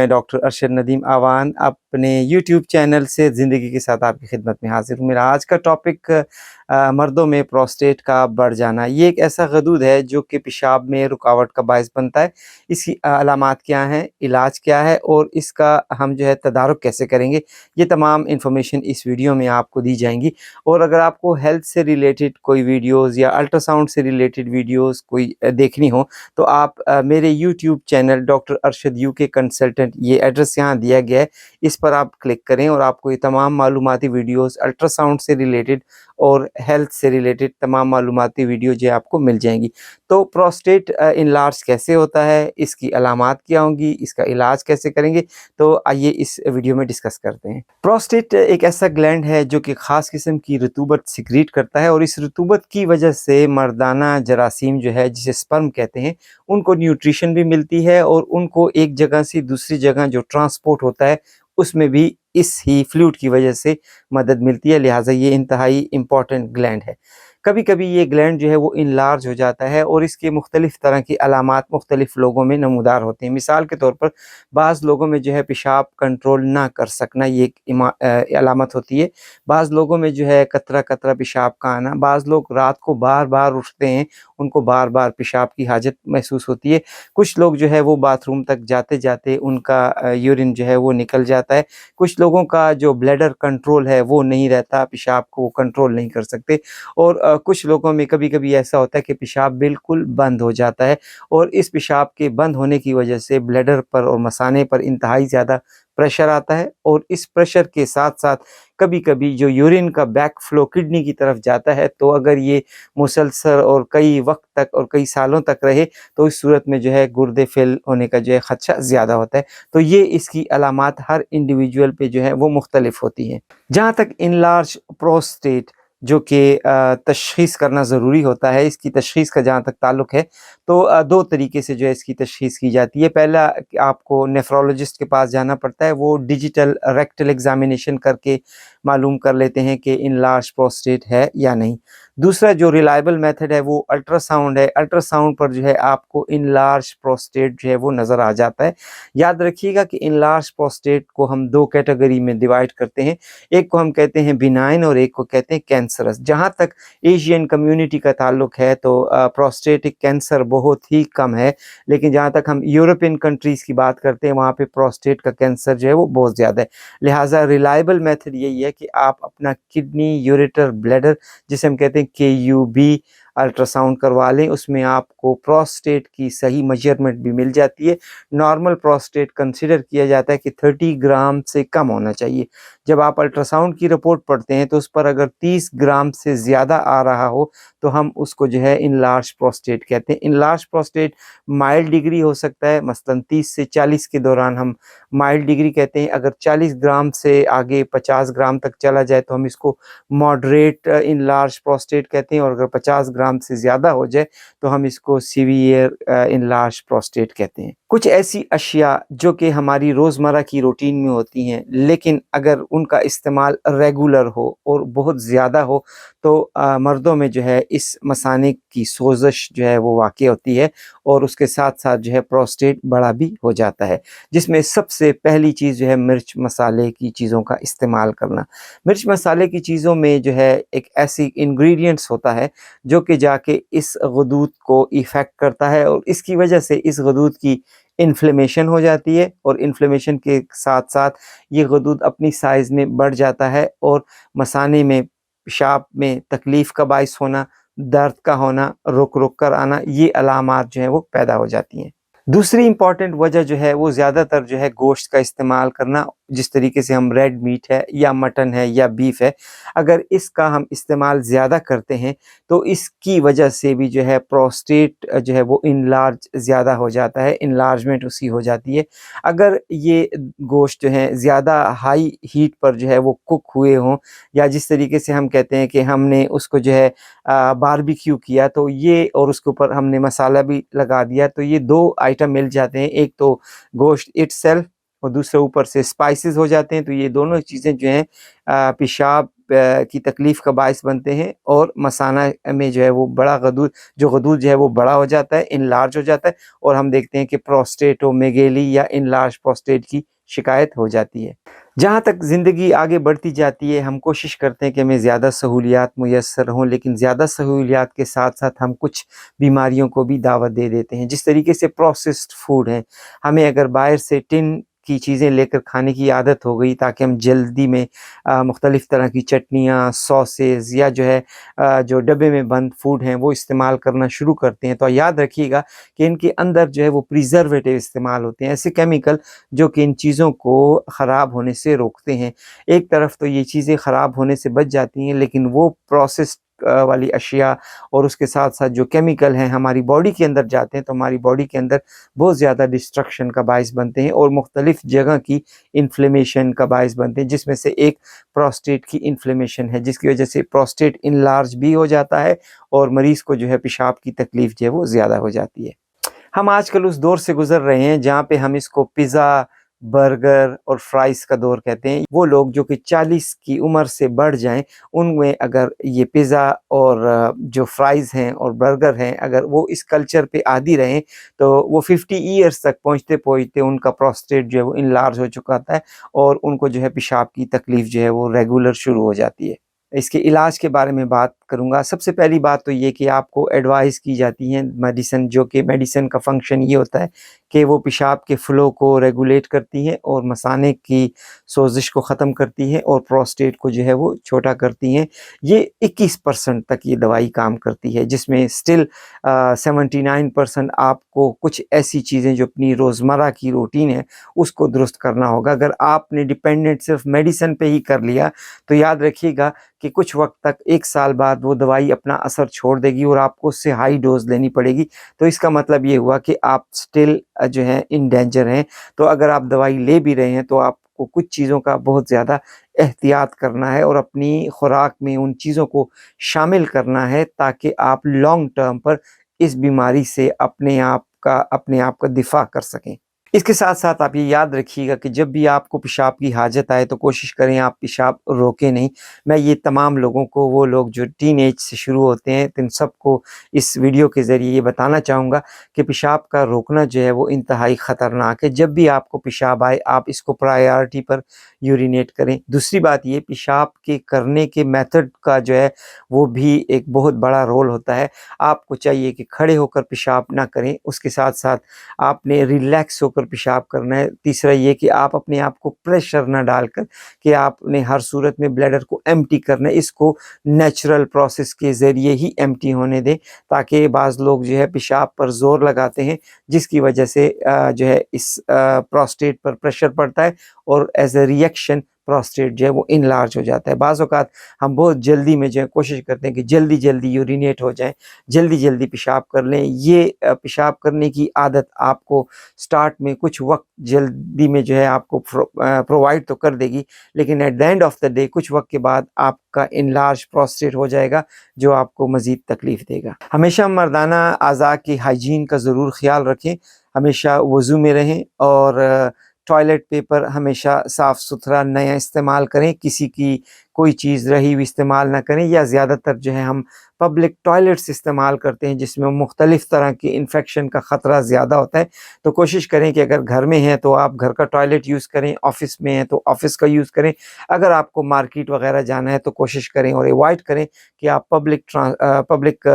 میں ڈاکٹر ارشد ندیم آوان اپنے YouTube channel سے زندگی کے ساتھ آپ کی خدمت میں حاضر ہوں۔ میرا آج کا ٹاپک مردوں میں پروسٹیٹ کا بڑھ جانا۔ یہ ایک ایسا غدود ہے جو کہ پیشاب میں رکاوٹ کا باعث بنتا ہے۔ اس کی علامات کیا ہیں، علاج کیا ہے اور اس کا ہم جو ہے تدارک کیسے کریں گے، یہ تمام انفارمیشن اس ویڈیو میں آپ کو دی جائیں گی۔ اور اگر آپ کو ہیلتھ سے ریلیٹڈ کوئی ویڈیوز یا الٹرا ساؤنڈ سے ریلیٹڈ ویڈیوز کوئی دیکھنی ہو تو آپ میرے YouTube channel doctor Arshad you کے کنسلٹنٹ، یہ ایڈریس یہاں دیا گیا ہے، اس پر آپ کلک کریں اور آپ کو یہ تمام معلوماتی ویڈیوز الٹرا ساؤنڈ سے ریلیٹڈ اور ہیلتھ سے ریلیٹڈ تمام معلوماتی ویڈیو جو ہے آپ کو مل جائیں گی۔ تو پروسٹیٹ انلارج کیسے ہوتا ہے، اس کی علامات کیا ہوں گی، اس کا علاج کیسے کریں گے، تو آئیے اس ویڈیو میں ڈسکس کرتے ہیں۔ پروسٹیٹ ایک ایسا گلینڈ ہے جو کہ خاص قسم کی رطوبت سیکریٹ کرتا ہے، اور اس رطوبت کی وجہ سے مردانہ جراثیم جو ہے جسے سپرم کہتے ہیں، ان کو نیوٹریشن بھی ملتی ہے اور ان کو ایک جگہ سے دوسری جگہ جو ٹرانسپورٹ ہوتا ہے اس میں بھی اس ہی فلوئڈ کی وجہ سے مدد ملتی ہے، لہٰذا یہ انتہائی امپورٹنٹ گلینڈ ہے۔ کبھی کبھی یہ گلینڈ جو ہے وہ انلارج ہو جاتا ہے اور اس کے مختلف طرح کی علامات مختلف لوگوں میں نمودار ہوتے ہیں۔ مثال کے طور پر بعض لوگوں میں جو ہے پیشاب کنٹرول نہ کر سکنا، یہ ایک علامت ہوتی ہے۔ بعض لوگوں میں جو ہے قطرہ قطرہ پیشاب کا آنا، بعض لوگ رات کو بار بار اٹھتے ہیں، ان کو بار بار پیشاب کی حاجت محسوس ہوتی ہے۔ کچھ لوگ جو ہے وہ باتھ روم تک جاتے جاتے ان کا یورین جو ہے وہ نکل جاتا ہے۔ کچھ لوگوں کا جو بلیڈر کنٹرول ہے وہ نہیں رہتا، پیشاب کو وہ کنٹرول نہیں کر سکتے، اور کچھ لوگوں میں کبھی کبھی ایسا ہوتا ہے کہ پیشاب بالکل بند ہو جاتا ہے، اور اس پیشاب کے بند ہونے کی وجہ سے بلیڈر پر اور مثانے پر انتہائی زیادہ پریشر آتا ہے، اور اس پریشر کے ساتھ ساتھ کبھی کبھی جو یورین کا بیک فلو کڈنی کی طرف جاتا ہے، تو اگر یہ مسلسل اور کئی وقت تک اور کئی سالوں تک رہے تو اس صورت میں جو ہے گردے فیل ہونے کا جو ہے خدشہ زیادہ ہوتا ہے۔ تو یہ اس کی علامات ہر انڈیویجول پہ جو ہے وہ مختلف ہوتی ہیں۔ جہاں تک انلارج پروسٹیٹ جو کہ تشخیص کرنا ضروری ہوتا ہے، اس کی تشخیص کا جہاں تک تعلق ہے تو دو طریقے سے جو ہے اس کی تشخیص کی جاتی ہے۔ پہلا کہ آپ کو نیفرولوجسٹ کے پاس جانا پڑتا ہے، وہ ڈیجیٹل ریکٹل ایگزامینیشن کر کے معلوم کر لیتے ہیں کہ انلارج پروسٹیٹ ہے یا نہیں۔ دوسرا جو ریلائبل میتھڈ ہے وہ الٹرا ساؤنڈ ہے۔ الٹرا ساؤنڈ پر جو ہے آپ کو انلارج پروسٹیٹ جو ہے وہ نظر آ جاتا ہے۔ یاد رکھیے گا کہ انلارج پروسٹیٹ کو ہم دو کیٹیگری میں ڈیوائڈ کرتے ہیں، ایک کو ہم کہتے ہیں بینائن اور ایک کو کہتے ہیں کینسرس۔ جہاں تک ایشین کمیونٹی کا تعلق ہے تو پروسٹیٹک کینسر بہت ہی کم ہے، لیکن جہاں تک ہم یورپین کنٹریز کی بات کرتے ہیں وہاں پہ پروسٹیٹ کا کینسر جو ہے وہ بہت زیادہ ہے۔ لہٰذا ریلائبل میتھڈ یہی ہے کہ آپ اپنا کڈنی، یوریٹر، بلیڈر جسے ہم کہتے ہیں KUB الٹرا ساؤنڈ کروا لیں، اس میں آپ کو پروسٹیٹ کی صحیح میجرمنٹ بھی مل جاتی ہے۔ نارمل پروسٹیٹ کنسیڈر کیا جاتا ہے کہ 30 گرام سے کم ہونا چاہیے۔ جب آپ الٹرا ساؤنڈ کی رپورٹ پڑھتے ہیں تو اس پر اگر 30 گرام سے زیادہ آ رہا ہو تو ہم اس کو جو ہے انلارج پروسٹیٹ کہتے ہیں۔ انلارج پروسٹیٹ مائلڈ ڈگری ہو سکتا ہے، مثلاً 30 سے 40 کے دوران ہم مائلڈ ڈگری کہتے ہیں۔ اگر 40 گرام سے آگے 50 گرام تک چلا جائے تو ہم اس کو ماڈریٹ انلارج پروسٹیٹ کہتے ہیں، اور اگر 50 گرام سے زیادہ ہو جائے تو ہم اس کو سیویئر انلارج پروسٹیٹ کہتے ہیں۔ کچھ ایسی اشیاء جو کہ ہماری روزمرہ کی روٹین میں ہوتی ہیں، لیکن اگر ان کا استعمال ریگولر ہو اور بہت زیادہ ہو تو مردوں میں جو ہے اس مثانے کی سوزش جو ہے وہ واقع ہوتی ہے، اور اس کے ساتھ ساتھ جو ہے پروسٹیٹ بڑا بھی ہو جاتا ہے، جس میں سب سے پہلی چیز جو ہے مرچ مسالے کی چیزوں کا استعمال کرنا۔ مرچ مسالے کی چیزوں میں جو ہے ایک ایسی انگریڈینٹس ہوتا ہے جو کہ جا کے اس غدود کو ایفیکٹ کرتا ہے، اور اس کی وجہ سے اس غدود کی انفلیمیشن ہو جاتی ہے، اور انفلیمیشن کے ساتھ ساتھ یہ غدود اپنی سائز میں بڑھ جاتا ہے، اور مثانے میں پیشاب میں تکلیف کا باعث ہونا، درد کا ہونا، رک رک کر آنا، یہ علامات جو ہیں وہ پیدا ہو جاتی ہیں۔ دوسری امپورٹنٹ وجہ جو ہے وہ زیادہ تر جو ہے گوشت کا استعمال کرنا، جس طریقے سے ہم ریڈ میٹ ہے یا مٹن ہے یا بیف ہے، اگر اس کا ہم استعمال زیادہ کرتے ہیں تو اس کی وجہ سے بھی جو ہے پروسٹیٹ جو ہے وہ انلارج زیادہ ہو جاتا ہے، انلارجمنٹ اس کی ہو جاتی ہے۔ اگر یہ گوشت جو ہے زیادہ ہائی ہیٹ پر جو ہے وہ کک ہوئے ہوں، یا جس طریقے سے ہم کہتے ہیں کہ ہم نے اس کو جو ہے باربیکیو کیا تو یہ، اور اس کے اوپر ہم نے مسالہ بھی لگا دیا، تو یہ دو آئٹم مل جاتے ہیں، ایک تو گوشت اٹ سیلف اور دوسرے اوپر سے اسپائسز ہو جاتے ہیں، تو یہ دونوں چیزیں جو ہیں پیشاب کی تکلیف کا باعث بنتے ہیں، اور مثانہ میں جو ہے وہ بڑا غدود جو ہے وہ بڑا ہو جاتا ہے، انلارج ہو جاتا ہے، اور ہم دیکھتے ہیں کہ پروسٹیٹومیگیلی یا انلارج پروسٹیٹ کی شکایت ہو جاتی ہے۔ جہاں تک زندگی آگے بڑھتی جاتی ہے، ہم کوشش کرتے ہیں کہ ہمیں زیادہ سہولیات میسر ہوں، لیکن زیادہ سہولیات کے ساتھ ساتھ ہم کچھ بیماریوں کو بھی دعوت دے دیتے ہیں۔ جس طریقے سے پروسیسڈ فوڈ ہیں، ہمیں اگر باہر سے ٹن کی چیزیں لے کر کھانے کی عادت ہو گئی تاکہ ہم جلدی میں مختلف طرح کی چٹنیاں، سوسز یا جو ہے جو ڈبے میں بند فوڈ ہیں وہ استعمال کرنا شروع کرتے ہیں، تو یاد رکھیے گا کہ ان کے اندر جو ہے وہ پریزرویٹو استعمال ہوتے ہیں، ایسے کیمیکل جو کہ ان چیزوں کو خراب ہونے سے روکتے ہیں۔ ایک طرف تو یہ چیزیں خراب ہونے سے بچ جاتی ہیں، لیکن وہ پروسیسڈ والی اشیاء اور اس کے ساتھ ساتھ جو کیمیکل ہیں ہماری باڈی کے اندر جاتے ہیں تو ہماری باڈی کے اندر بہت زیادہ ڈسٹرکشن کا باعث بنتے ہیں، اور مختلف جگہ کی انفلیمیشن کا باعث بنتے ہیں، جس میں سے ایک پروسٹیٹ کی انفلیمیشن ہے، جس کی وجہ سے پروسٹیٹ انلارج بھی ہو جاتا ہے اور مریض کو جو ہے پیشاب کی تکلیف جو ہے وہ زیادہ ہو جاتی ہے۔ ہم آج کل اس دور سے گزر رہے ہیں جہاں پہ ہم اس کو پیزا، برگر اور فرائز کا دور کہتے ہیں۔ وہ لوگ جو کہ 40 کی عمر سے بڑھ جائیں، ان میں اگر یہ پیزا اور جو فرائز ہیں اور برگر ہیں، اگر وہ اس کلچر پہ عادی رہیں تو وہ 50 ایئرز تک پہنچتے پہنچتے ان کا پروسٹیٹ جو ہے وہ انلارج ہو چکا ہے، اور ان کو جو ہے پیشاب کی تکلیف جو ہے وہ ریگولر شروع ہو جاتی ہے۔ اس کے علاج کے بارے میں بات کروں گا۔ سب سے پہلی بات تو یہ کہ آپ کو ایڈوائز کی جاتی ہے میڈیسن، جو کہ میڈیسن کا فنکشن یہ ہوتا ہے کہ وہ پیشاب کے فلو کو ریگولیٹ کرتی ہے اور مثانے کی سوزش کو ختم کرتی ہے اور پروسٹیٹ کو جو ہے وہ چھوٹا کرتی ہیں۔ یہ 21% تک یہ دوائی کام کرتی ہے، جس میں سٹل 79% آپ کو کچھ ایسی چیزیں جو اپنی روزمرہ کی روٹین ہے اس کو درست کرنا ہوگا۔ اگر آپ نے ڈیپینڈنٹ صرف میڈیسن پہ ہی کر لیا تو یاد رکھیے گا کہ کچھ وقت تک، 1 سال بعد وہ دوائی اپنا اثر چھوڑ دے گی اور آپ کو اس سے ہائی ڈوز لینی پڑے گی، تو اس کا مطلب یہ ہوا کہ آپ سٹل جو ہے ان ڈینجر ہیں۔ تو اگر آپ دوائی لے بھی رہے ہیں تو آپ کو کچھ چیزوں کا بہت زیادہ احتیاط کرنا ہے اور اپنی خوراک میں ان چیزوں کو شامل کرنا ہے تاکہ آپ لانگ ٹرم پر اس بیماری سے اپنے آپ کا دفاع کر سکیں۔ اس کے ساتھ ساتھ آپ یہ یاد رکھیے گا کہ جب بھی آپ کو پیشاب کی حاجت آئے تو کوشش کریں آپ پیشاب روکیں نہیں۔ میں یہ تمام لوگوں کو، وہ لوگ جو ٹین ایج سے شروع ہوتے ہیں، ان سب کو اس ویڈیو کے ذریعے یہ بتانا چاہوں گا کہ پیشاب کا روکنا جو ہے وہ انتہائی خطرناک ہے۔ جب بھی آپ کو پیشاب آئے آپ اس کو پرائیورٹی پر یورینیٹ کریں۔ دوسری بات یہ، پیشاب کے کرنے کے میتھڈ کا جو ہے وہ بھی ایک بہت بڑا رول ہوتا ہے۔ آپ کو چاہیے کہ کھڑے ہو کر پیشاب نہ کریں، اس کے ساتھ ساتھ آپ نے ریلیکس ہو کر پیشاب کرنا ہے۔ تیسرا یہ کہ آپ اپنے آپ کو پریشر نہ ڈال کر کہ آپ نے ہر صورت میں بلیڈر کو ایمٹی کرنا ہے، اس کو نیچرل پروسیس کے ذریعے ہی ایمٹی ہونے دیں، تاکہ بعض لوگ جو ہے پیشاب پر زور لگاتے ہیں جس کی وجہ سے جو ہے اس پروسٹیٹ پر پریشر پڑتا ہے اور ایز اے ریئیکشن پروسٹیٹ جو ہے وہ انلارج ہو جاتا ہے۔ بعض اوقات ہم بہت جلدی میں جو ہے کوشش کرتے ہیں کہ جلدی جلدی یورینیٹ ہو جائیں، جلدی جلدی پیشاب کر لیں۔ یہ پیشاب کرنے کی عادت آپ کو سٹارٹ میں کچھ وقت جلدی میں جو ہے آپ کو پرووائڈ تو کر دے گی، لیکن at the end of the day کچھ وقت کے بعد آپ کا انلارج پروسٹیٹ ہو جائے گا جو آپ کو مزید تکلیف دے گا۔ ہمیشہ مردانہ اعضاء کی ہائیجین کا ضرور خیال رکھیں، ہمیشہ وضو میں رہیں، اور ٹوائلٹ پیپر ہمیشہ صاف ستھرا نیا استعمال کریں، کسی کی کوئی چیز رہی ہوئی استعمال نہ کریں، یا زیادہ تر جو ہے ہم پبلک ٹوائلٹس استعمال کرتے ہیں جس میں مختلف طرح کی انفیکشن کا خطرہ زیادہ ہوتا ہے۔ تو کوشش کریں کہ اگر گھر میں ہیں تو آپ گھر کا ٹوائلٹ یوز کریں، آفس میں ہیں تو آفس کا یوز کریں، اگر آپ کو مارکیٹ وغیرہ جانا ہے تو کوشش کریں اور ایوائڈ کریں کہ آپ پبلک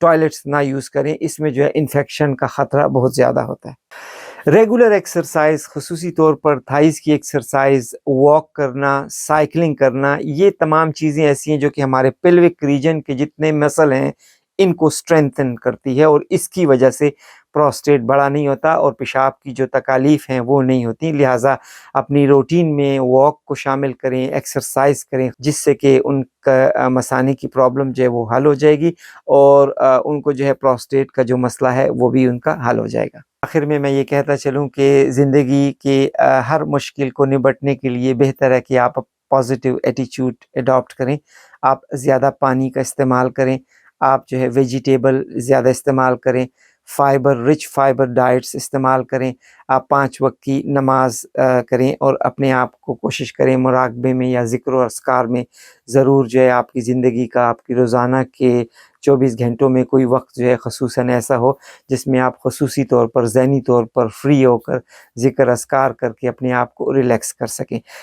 ٹوائلٹس نہ یوز کریں، اس میں جو ہے انفیکشن کا خطرہ بہت زیادہ ہوتا ہے۔ ریگولر ایکسرسائز، خصوصی طور پر تھائز کی ایکسرسائز، واک کرنا، سائیکلنگ کرنا، یہ تمام چیزیں ایسی ہیں جو کہ ہمارے پیلوک ریجن کے جتنے مسل ہیں ان کو سٹرینتھن کرتی ہے، اور اس کی وجہ سے پروسٹیٹ بڑا نہیں ہوتا اور پیشاب کی جو تکالیف ہیں وہ نہیں ہوتی۔ لہٰذا اپنی روٹین میں واک کو شامل کریں، ایکسرسائز کریں، جس سے کہ ان کا مثانے کی پرابلم جو ہے وہ حل ہو جائے گی، اور ان کو جو ہے پروسٹیٹ کا جو مسئلہ ہے وہ بھی ان کا حل ہو جائے گا۔ آخر میں یہ کہتا چلوں کہ زندگی کے ہر مشکل کو نبٹنے کے لیے بہتر ہے کہ آپ پازیٹیو ایٹیچیوڈ اڈاپٹ کریں، آپ زیادہ پانی کا استعمال کریں، آپ جو ہے ویجیٹیبل زیادہ استعمال کریں، فائبر رچ فائبر ڈائٹس استعمال کریں. آپ 5 وقت کی نماز کریں اور اپنے آپ کو کوشش کریں مراقبے میں یا ذکر و اذکار میں ضرور جو ہے آپ کی زندگی کا، آپ کی روزانہ کے 24 گھنٹوں میں کوئی وقت جو ہے خصوصاً ایسا ہو جس میں آپ خصوصی طور پر ذہنی طور پر فری ہو کر ذکر اذکار کر کے اپنے آپ کو ریلیکس کر سکیں.